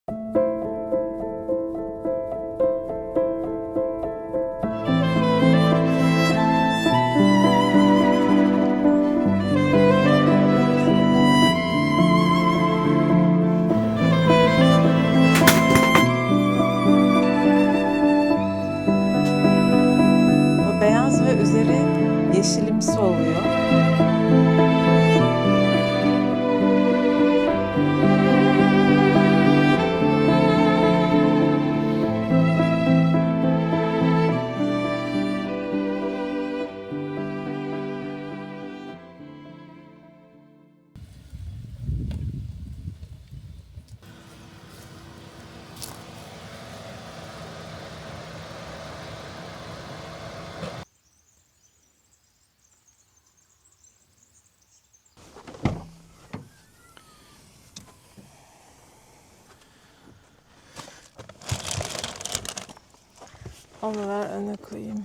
Bu beyaz ve üzeri yeşilimsi oluyor. Onu ver öne koyayım.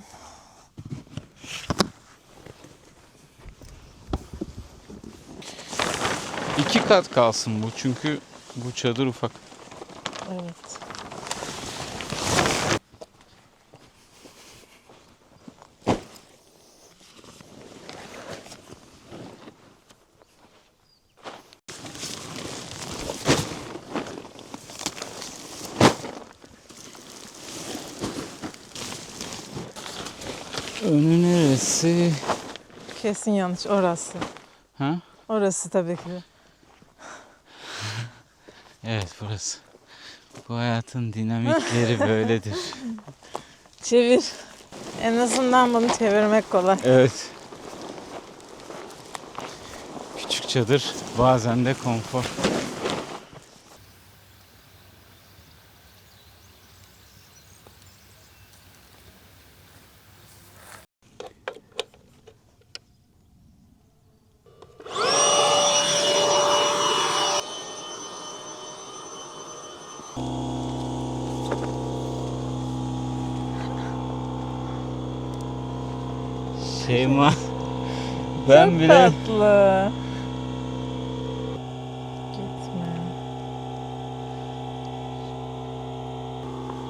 İki kat kalsın bu çünkü bu çadır ufak. Evet. Önü neresi? Kesin yanlış orası. Ha? Orası tabii ki. Evet burası. Bu hayatın dinamikleri böyledir. Çevir. En azından bunu çevirmek kolay. Evet. Küçük çadır bazen de konfor. Şeyma, ben Çok bile tatlı. Gitme.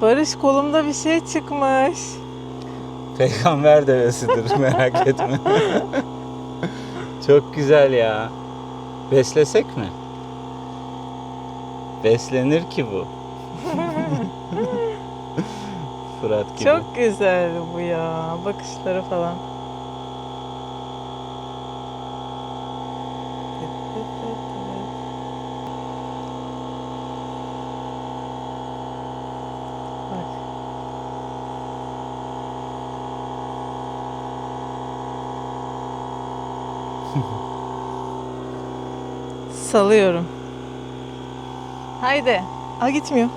Barış, kolumda bir şey çıkmış. peygamber devesidir merak etme. Çok güzel ya. Beslesek mi? Beslenir ki bu. Fırat gibi. Çok güzel bu ya. Bakışları falan. Bak. Salıyorum. Haydi. Aa, gitmiyor.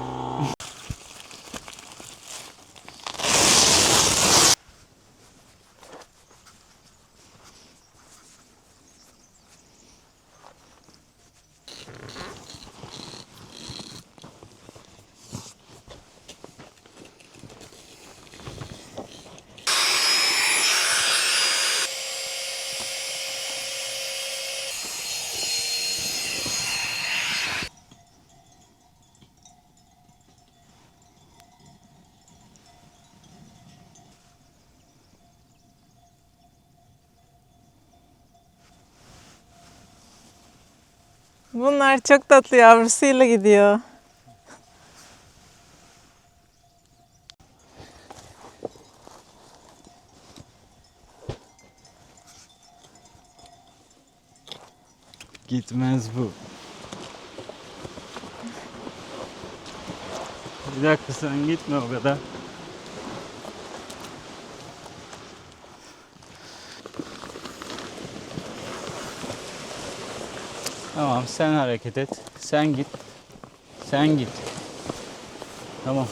Bunlar çok tatlı, yavrusuyla gidiyor. Gitmez bu. Bir dakika sen gitme o kadar. Tamam sen hareket et. Sen git. Sen git. Tamam.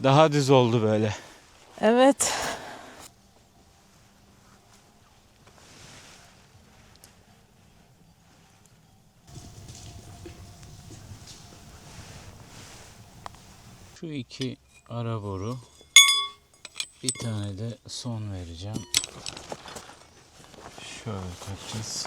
Daha düz oldu böyle. Evet. Şu iki ara boru. Bir tane de son vereceğim. Şöyle takacağız.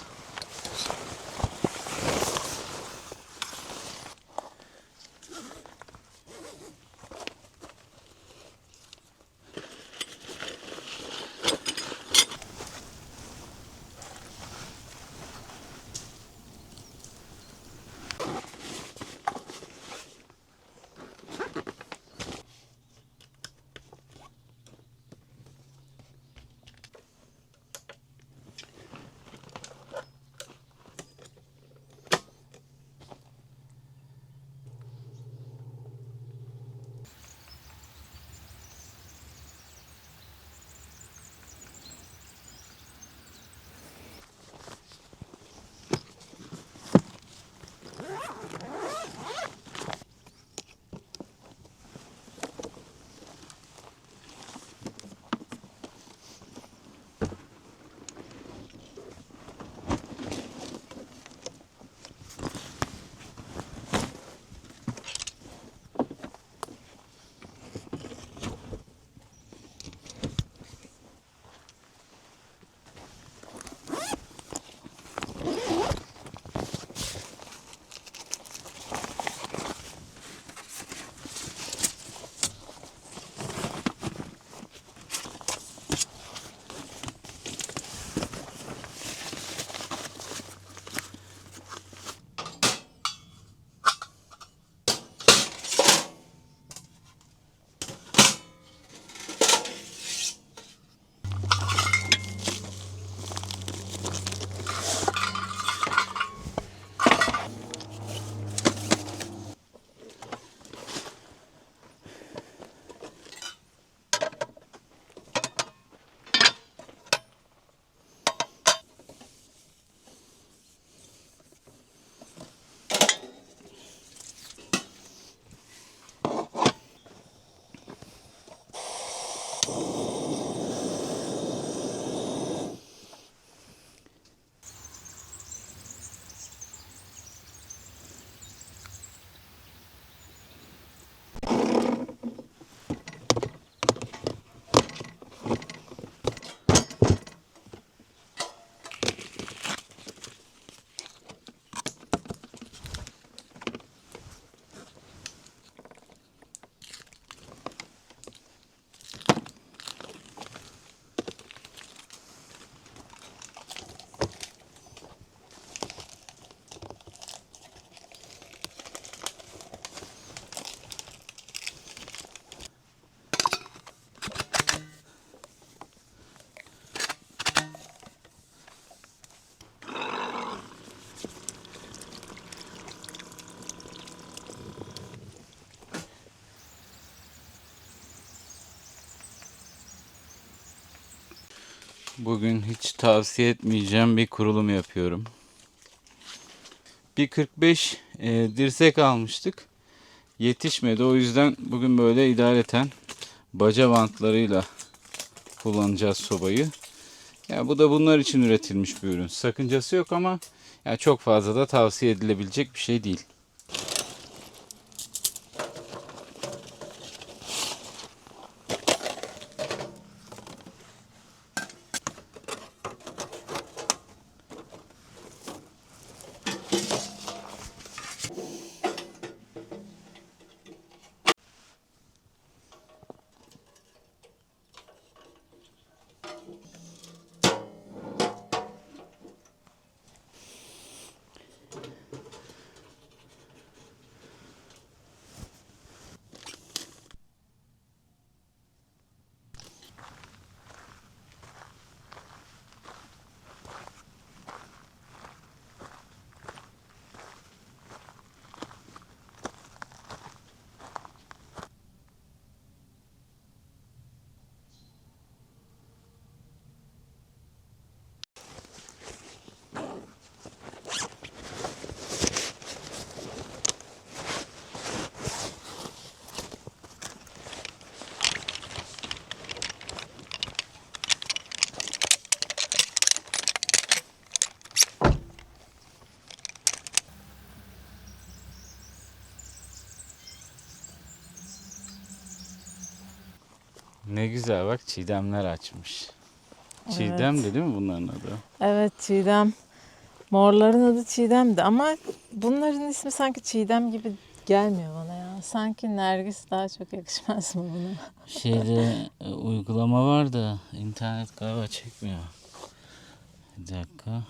Bugün hiç tavsiye etmeyeceğim bir kurulum yapıyorum. Bir 45 dirsek almıştık. Yetişmedi. O yüzden bugün böyle idareten baca bantlarıyla kullanacağız sobayı. Ya bu da bunlar için üretilmiş bir ürün. Sakıncası yok ama ya çok fazla da tavsiye edilebilecek bir şey değil. Ne güzel bak, çiğdemler açmış. Çiğdem de değil mi bunların adı? Evet, Çiğdem. Morların adı Çiğdem'di ama bunların ismi sanki Çiğdem gibi gelmiyor bana ya. Sanki Nergis daha çok yakışmaz mı buna? Uygulama var da internet galiba çekmiyor. Bir dakika.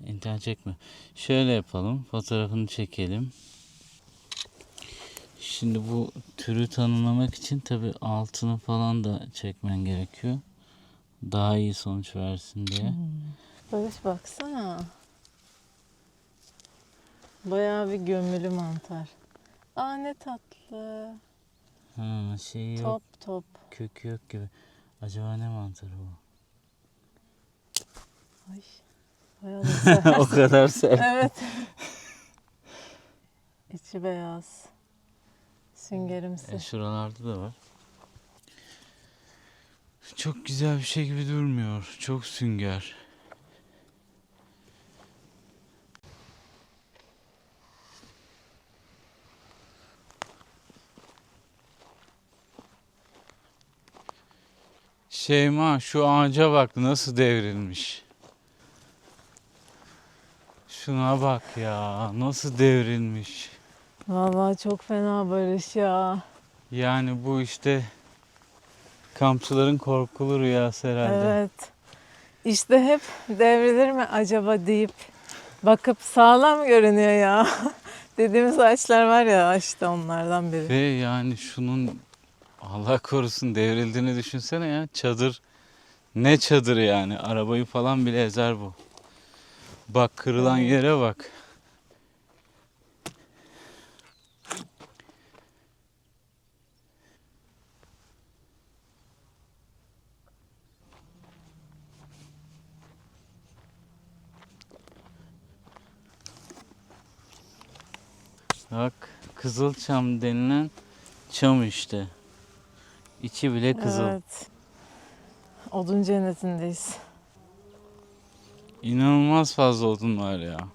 İnternet çekmiyor. Şöyle yapalım. Fotoğrafını çekelim. Şimdi bu türü tanımlamak için tabi altını falan da çekmen gerekiyor. Daha iyi sonuç versin diye. Barış baksana. Bayağı bir gömülü mantar. Aa ne tatlı. Ha, şey yok. Top top. Kökü yok gibi. Acaba ne mantarı bu? Ay. Bayağı da sert. O kadar sert. Evet. İçi beyaz. Süngerimsi. Şuralarda da var. Çok güzel bir şey gibi durmuyor. Çok sünger. Şeyma, şu ağaca bak nasıl devrilmiş. Şuna bak ya, nasıl devrilmiş. Vallahi çok fena Barış ya. Yani bu işte kampçıların korkulu rüyası herhalde. Evet. İşte hep devrilir mi acaba deyip bakıp sağlam görünüyor ya. Dediğimiz ağaçlar var ya, işte onlardan biri. Ve yani şunun Allah korusun devrildiğini düşünsene ya. Çadır, ne çadırı yani, arabayı falan bile ezer bu. Bak kırılan Evet. yere bak. Bak, kızılçam denilen çam işte. İçi bile kızıl. Evet. Odun cennetindeyiz. İnanılmaz fazla odun var ya.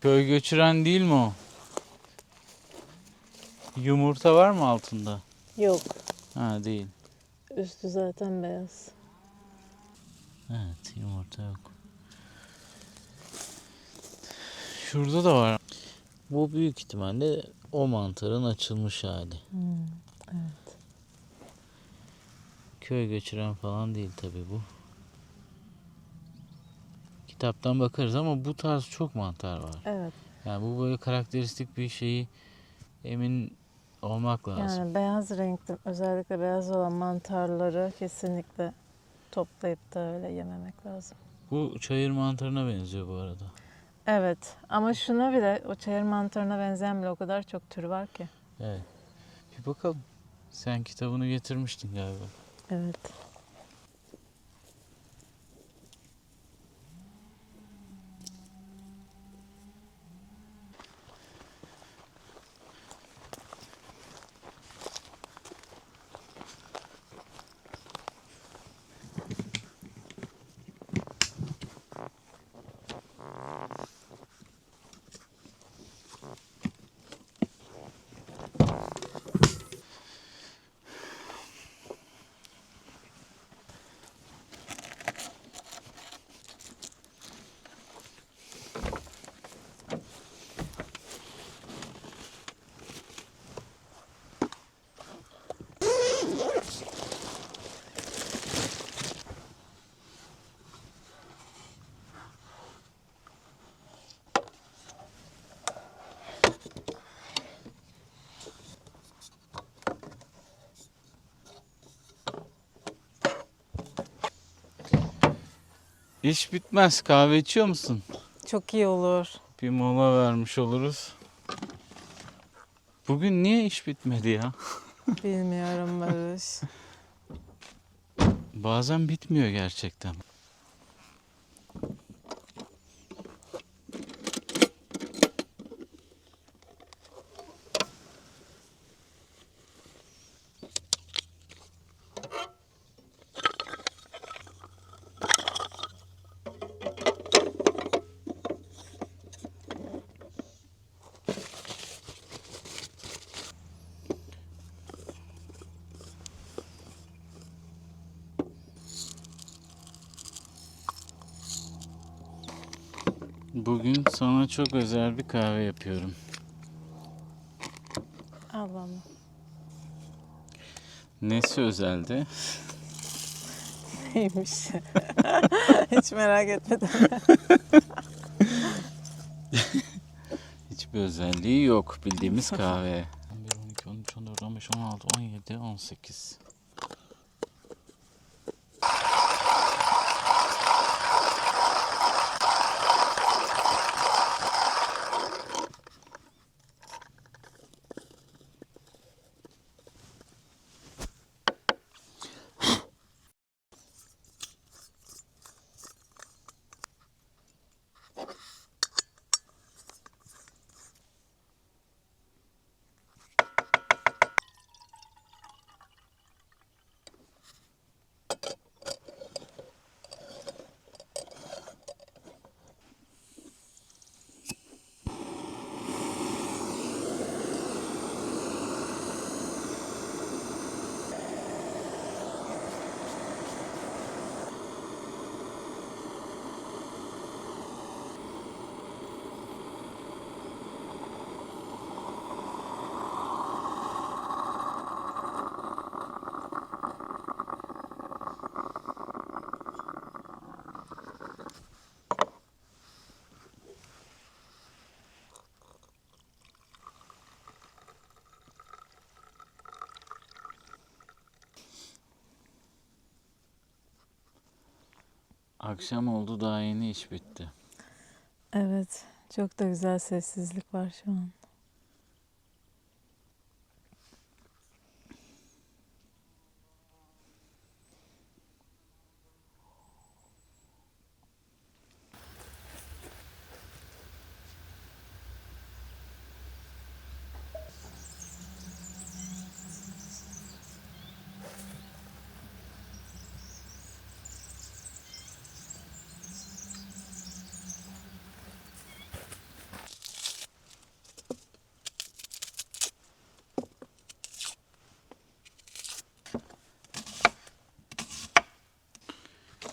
Köy göçüren değil mi o? Yumurta var mı altında? Yok. Ha, değil. Üstü zaten beyaz. Evet, yumurta yok. Şurada da var. Bu büyük ihtimalle o mantarın açılmış hali. Evet. Köy göçüren falan değil tabii bu. Kitaptan bakarız ama bu tarz çok mantar var. Evet. Yani bu böyle karakteristik bir şeyi emin olmak lazım. Yani beyaz renkli, özellikle beyaz olan mantarları kesinlikle toplayıp da öyle yememek lazım. Bu çayır mantarına benziyor bu arada. Evet ama şuna bile, o çayır mantarına benzeyen bile o kadar çok tür var ki. Evet. Bir bakalım. Sen kitabını getirmiştin galiba. Evet. İş bitmez. Kahve içiyor musun? Çok iyi olur. Bir mola vermiş oluruz. Bugün niye iş bitmedi ya? Bilmiyorum Barış. Bazen bitmiyor gerçekten. Bugün sana çok özel bir kahve yapıyorum. Allah'ım. Nesi özeldi? Neymiş? Hiç merak etmedim. Hiçbir özelliği yok. Bildiğimiz kahve. 11, 12, 13, 14, 15, 16, 17, 18. Akşam oldu, daha yeni iş bitti. Evet. Çok da güzel sessizlik var şu an.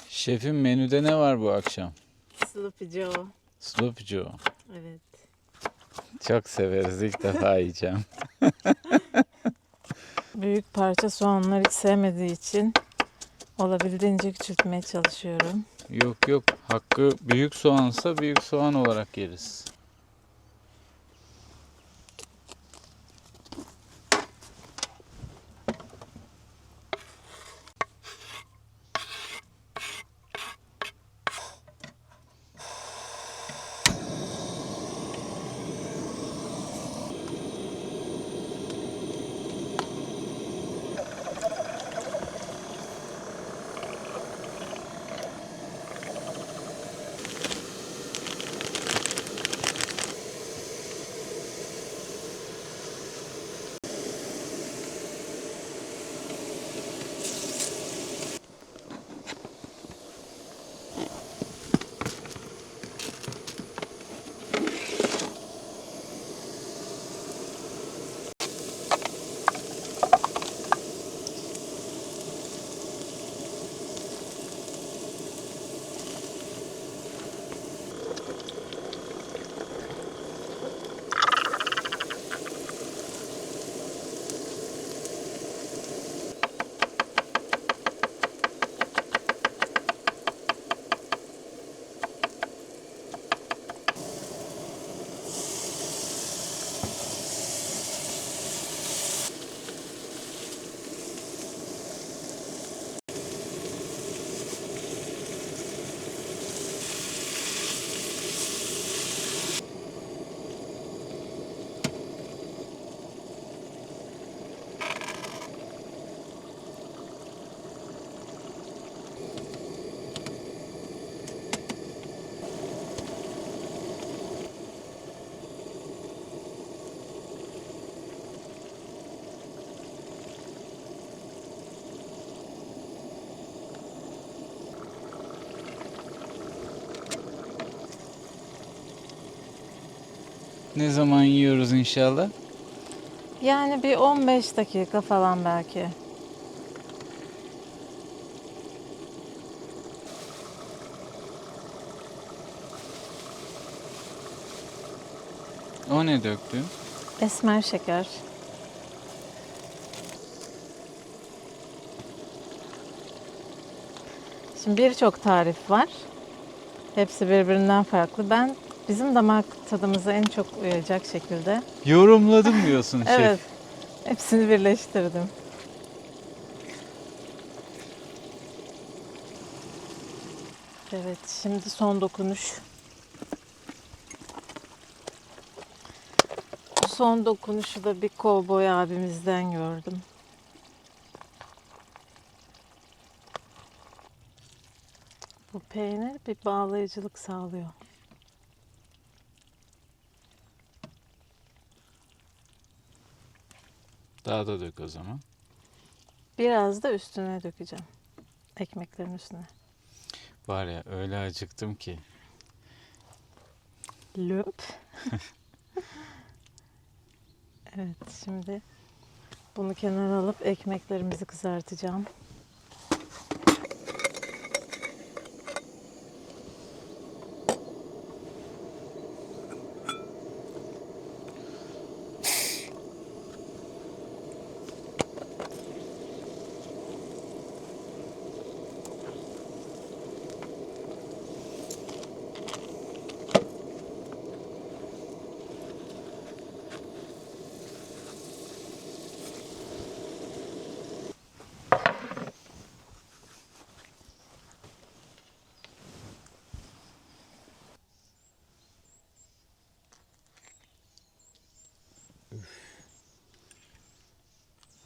Şefim, menüde ne var bu akşam? Sloppy Joe. Sloppy Joe. Evet. Çok severiz. İlk defa yiyeceğim. Büyük parça soğanları hiç sevmediği için olabildiğince küçültmeye çalışıyorum. Yok yok. Hakkı büyük soğansa büyük soğan olarak yeriz. Ne zaman yiyoruz inşallah? Yani bir 15 dakika falan belki. O ne döktün? Esmer şeker. Şimdi birçok tarif var. Hepsi birbirinden farklı. Ben bizim damak tadımıza en çok uyacak şekilde. Yorumladım diyorsun şef. Evet, hepsini birleştirdim. Evet, şimdi son dokunuş. Bu son dokunuşu da bir kovboy abimizden gördüm. Bu peynir bir bağlayıcılık sağlıyor. Daha da dök o zaman. Biraz da üstüne dökeceğim. Ekmeklerin üstüne. Var ya öyle acıktım ki. Löp. Evet, şimdi bunu kenara alıp ekmeklerimizi kızartacağım.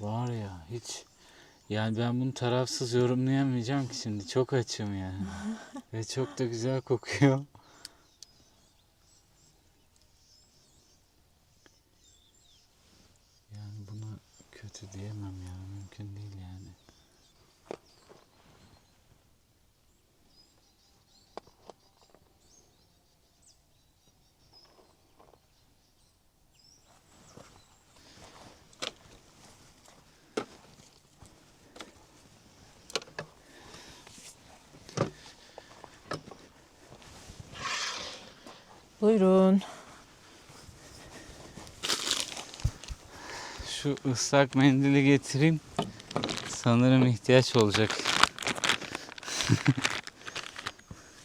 Var ya hiç. Yani ben bunu tarafsız yorumlayamayacağım ki şimdi. Çok açım yani. Ve çok da güzel kokuyor. Yani buna kötü diyemem ya. Mümkün değil yani. Buyurun. Şu ıslak mendili getireyim. Sanırım ihtiyaç olacak.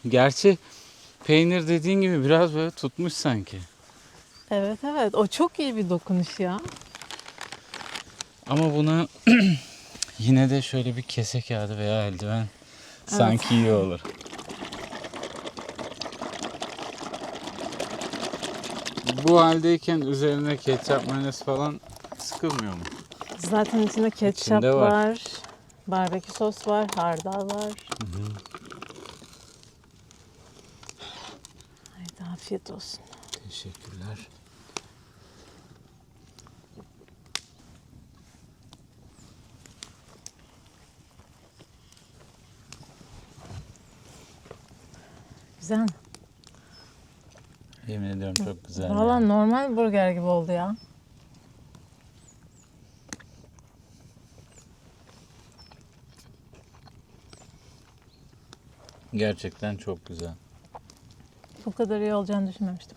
Gerçi peynir dediğin gibi biraz böyle tutmuş sanki. Evet evet, o çok iyi bir dokunuş ya. Ama buna yine de şöyle bir kese kağıdı veya eldiven sanki iyi olur. Bu haldeyken üzerine ketçap mayonez falan sıkılmıyor mu? Zaten içinde ketçap İçinde var. var, barbekü sos var, hardal var. Haydi afiyet olsun. Teşekkürler. Güzel mi? Yemin ediyorum çok güzel. Valla yani. normal burger gibi oldu ya. Gerçekten çok güzel. Bu kadar iyi olacağını düşünmemiştim.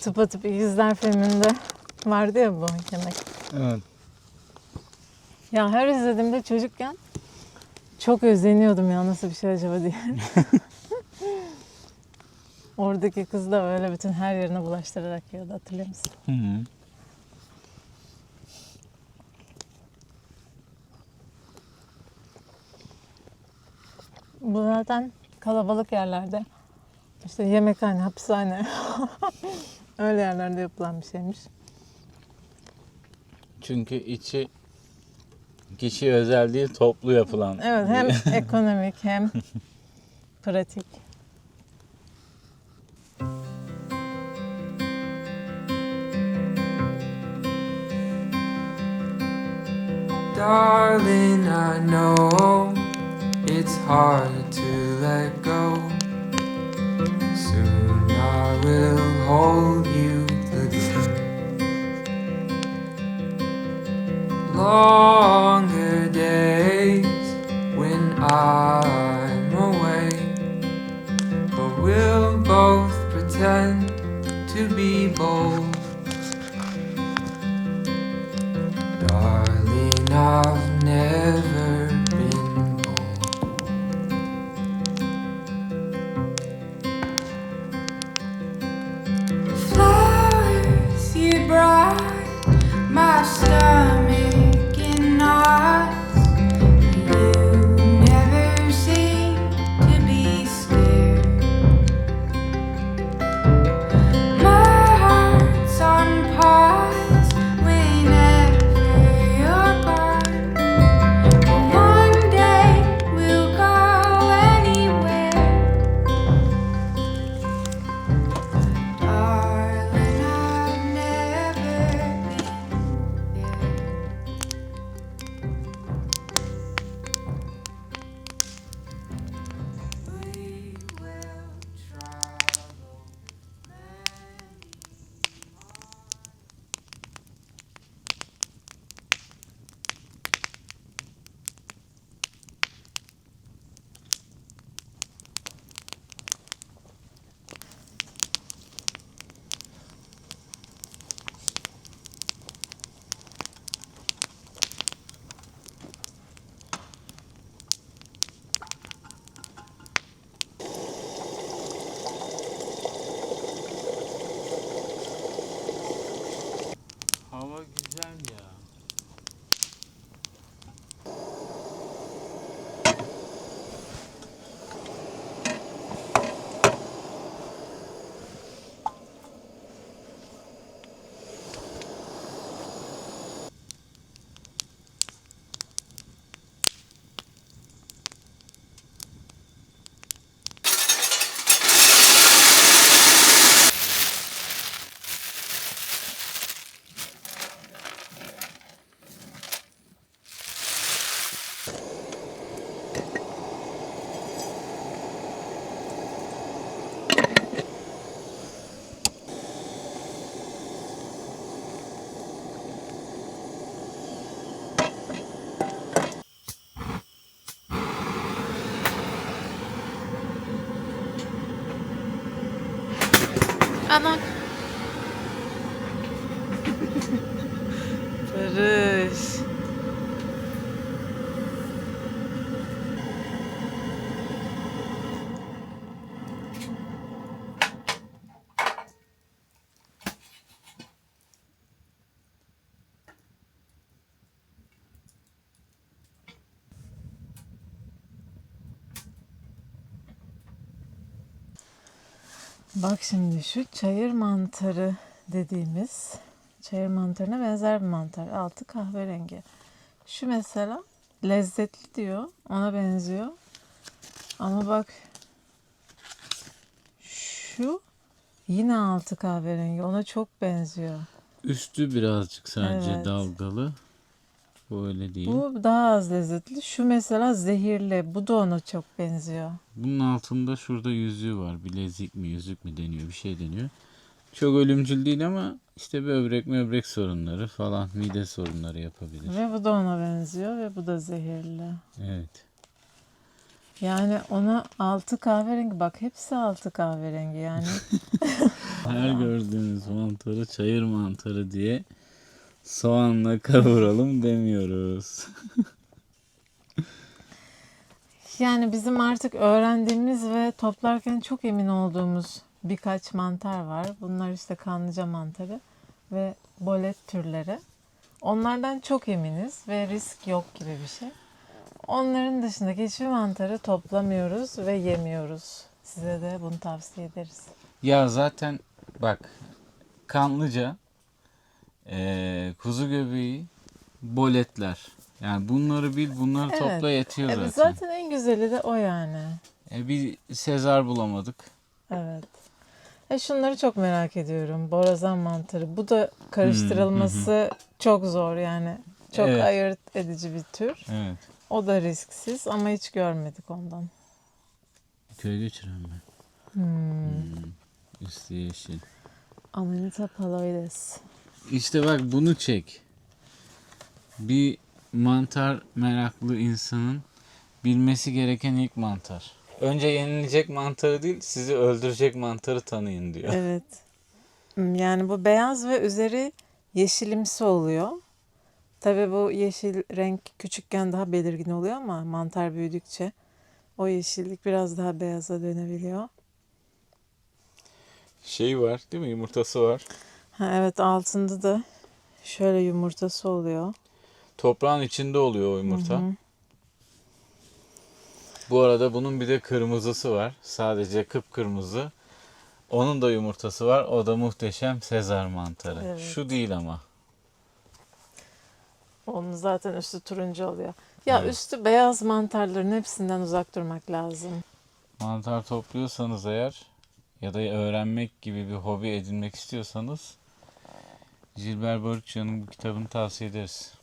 Tıpatıp İkizler filminde vardı ya bu yemek. Evet. Ya her izlediğimde çocukken çok özeniyordum ya, nasıl bir şey acaba diye. Oradaki kız da böyle bütün her yerine bulaştırarak yiyordu, hatırlıyor musun? Hı hı. Bu zaten kalabalık yerlerde, işte yemekhane, hapishane öyle yerlerde yapılan bir şeymiş. Çünkü içi kişi özel değil, toplu yapılan. Evet, hem ekonomik hem pratik. Darling, I know it's hard to let go. Soon I will hold you again. Longer days when I'm away, but we'll both pretend to be bold. Darling, I've never been bold. Flowers you brought my stomach in knots. You never seem to be scared. My heart's on pause whenever you're gone. But one day we'll go anywhere. Darling, I've never been there. We will travel many. Hava güzel ya. Ana. Barış. Bak şimdi şu çayır mantarı dediğimiz çayır mantarına benzer bir mantar. Altı kahverengi. Şu mesela lezzetli diyor. Ona benziyor. Ama bak şu yine altı kahverengi. Ona çok benziyor. Üstü birazcık sadece Evet. dalgalı. Bu öyle değil. Bu daha az lezzetli. Şu mesela zehirli. Bu da ona çok benziyor. Bunun altında şurada yüzüğü var. Bilezik mi yüzük mü deniyor, bir şey deniyor. Çok ölümcül değil ama işte böbrek sorunları falan, mide sorunları yapabilir. Ve bu da ona benziyor ve bu da zehirli. Evet. Yani ona altı kahverengi. Bak hepsi altı kahverengi yani. Her gördüğünüz mantarı çayır mantarı diye soğanla kavuralım demiyoruz. Yani bizim artık öğrendiğimiz ve toplarken çok emin olduğumuz birkaç mantar var. Bunlar işte kanlıca mantarı ve bolet türleri. Onlardan çok eminiz ve risk yok gibi bir şey. Onların dışındaki hiçbir mantarı toplamıyoruz ve yemiyoruz. Size de bunu tavsiye ederiz. Ya zaten bak, kanlıca, kuzu göbeği, boletler. Yani bunları bil, bunları Evet. topla yetiyor Evet, zaten. zaten en güzeli de o yani. Bir Sezar bulamadık. Evet. Şunları çok merak ediyorum. Borazan mantarı. Bu da karıştırılması çok zor yani. Çok Evet. ayırt edici bir tür. Evet. O da risksiz ama hiç görmedik ondan. Köy göçüren mi? Üstü yeşil. Amanita paloides. İşte bak bunu çek. Bir mantar meraklı insanın bilmesi gereken ilk mantar. Önce yenilecek mantarı değil, sizi öldürecek mantarı tanıyın diyor. Evet. Yani bu beyaz ve üzeri yeşilimsi oluyor. Tabii bu yeşil renk küçükken daha belirgin oluyor ama mantar büyüdükçe o yeşillik biraz daha beyaza dönebiliyor. Şey var değil mi? Yumurtası var. Ha, evet, altında da şöyle yumurtası oluyor. Toprağın içinde oluyor o yumurta. Hı hı. Bu arada bunun bir de kırmızısı var. Sadece kıpkırmızı. Onun da yumurtası var. O da muhteşem Sezar mantarı. Evet. Şu değil ama. Onun zaten üstü turuncu oluyor. Ya Evet. üstü beyaz mantarların hepsinden uzak durmak lazım. Mantar topluyorsanız eğer ya da öğrenmek gibi bir hobi edinmek istiyorsanız Gilbert Barucha'nın bu kitabını tavsiye ederiz.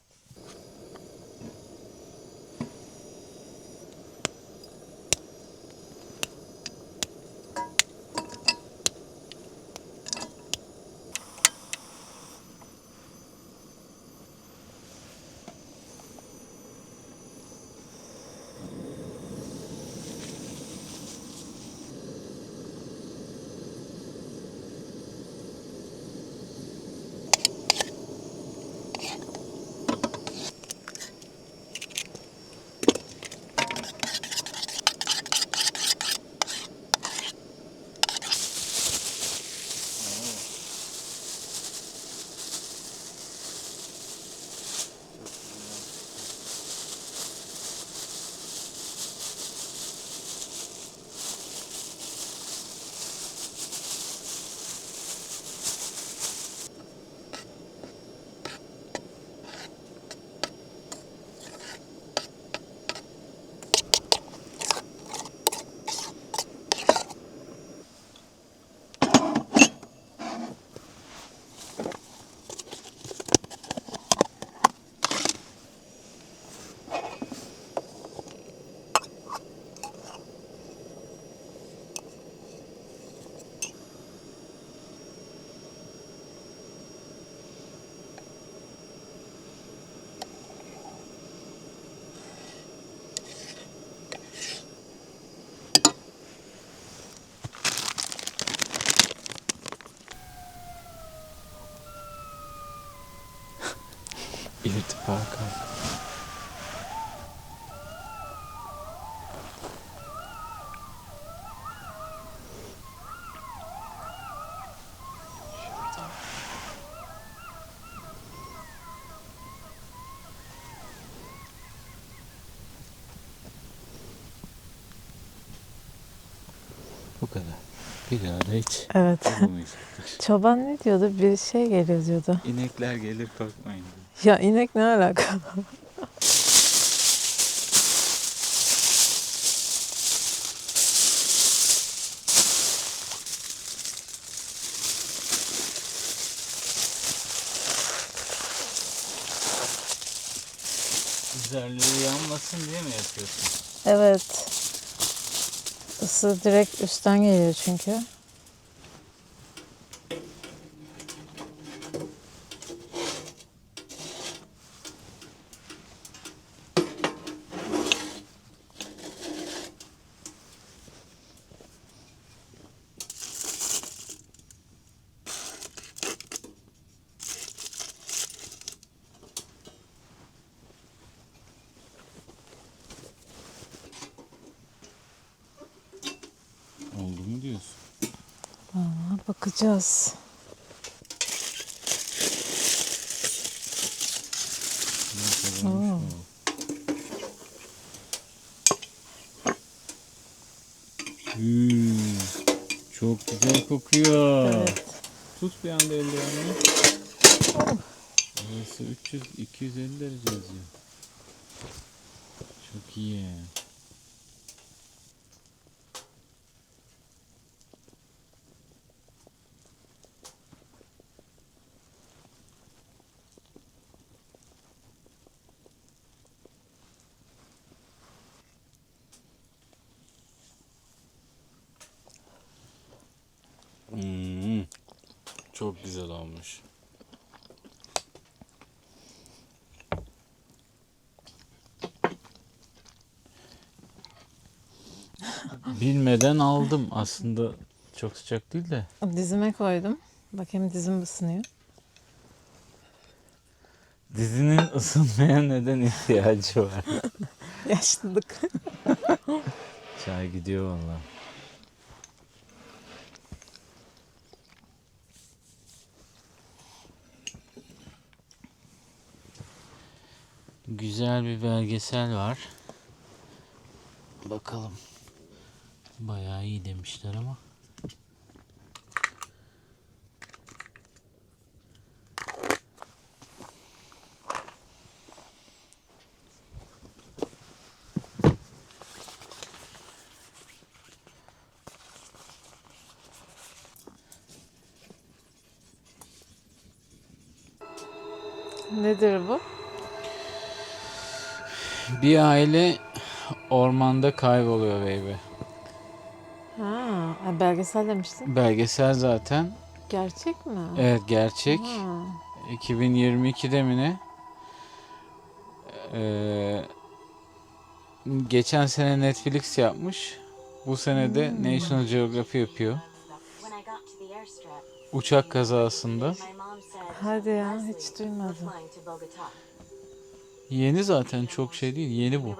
İrtifa kalk. Bu kadar. Bir daha da hiç Evet. yapamayacaklar. Çoban ne diyordu? Bir şey geliyor diyordu. İnekler gelir korkmayın. Ya inek ne alaka? Üzerleri yanmasın diye mi yapıyorsun? Evet. Isı direkt üstten geliyor çünkü. Oldu mu diyorsun? Aa, bakacağız. Oo. Çok güzel kokuyor. Evet. Tut bir anda ellerini. Burası 250 derece yazıyor. Çok iyi. Çok güzel olmuş. Bilmeden aldım. Aslında çok sıcak değil de. Dizime koydum. Bakayım dizim ısınıyor. Dizinin ısınmaya neden ihtiyacı var? Yaşlılık. Çay gidiyor vallahi. Güzel bir belgesel var. Bakalım. Bayağı iyi demişler ama. Nedir bu? Bir aile ormanda kayboluyor baby. Ha, belgesel demiştin. Belgesel zaten. Gerçek mi? Evet, gerçek. Ha. 2022'de mi ne? Geçen sene Netflix yapmış. Bu sene de National Geographic yapıyor. Uçak kazasında. Hadi ya, hiç duymadım. Yeni zaten, çok şey değil. Yeni bu. My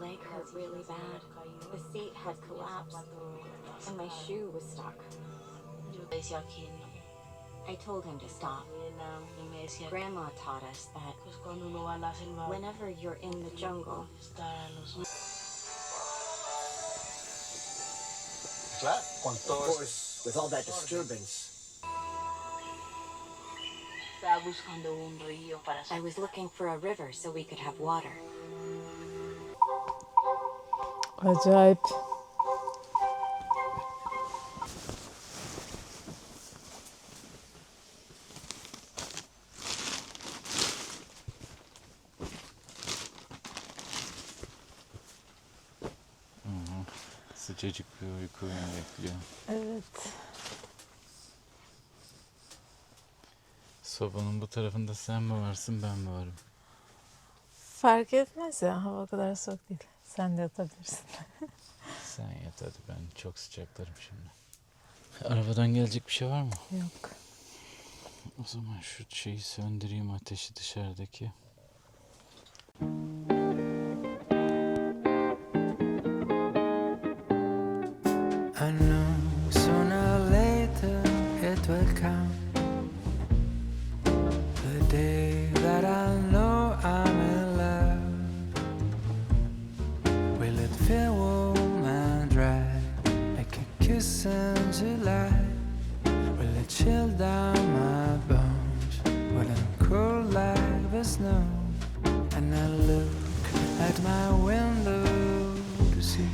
leg hurt really bad. The seat had collapsed, and my shoe was stuck. I told him to stop. Grandma taught us that whenever you're in the jungle, Of course, with all that disturbance, I was looking for a river so we could have water. Acayip. Sıcacık bir uyku beni bekliyor. Evet. Sobanın bu tarafında sen mi varsın, ben mi varım? Fark etmez ya, hava o kadar soğuk değil. Sen de yatabilirsin. Sen yat hadi, ben çok sıcaklarım şimdi. Arabadan gelecek bir şey var mı? Yok. O zaman şu şeyi söndüreyim, ateşi dışarıdaki. I know sooner or later it will come. The day that I know I'm in love. Will it feel warm and dry like a kiss in July? Will it chill down my bones? Will it cool like the snow? And I look at my window to see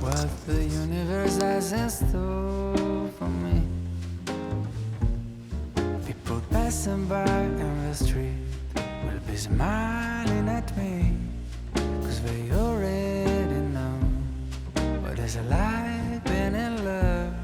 what the universe has in store for me. People passing by in the street will be smiling at me, 'cause they already know what it's like being in love.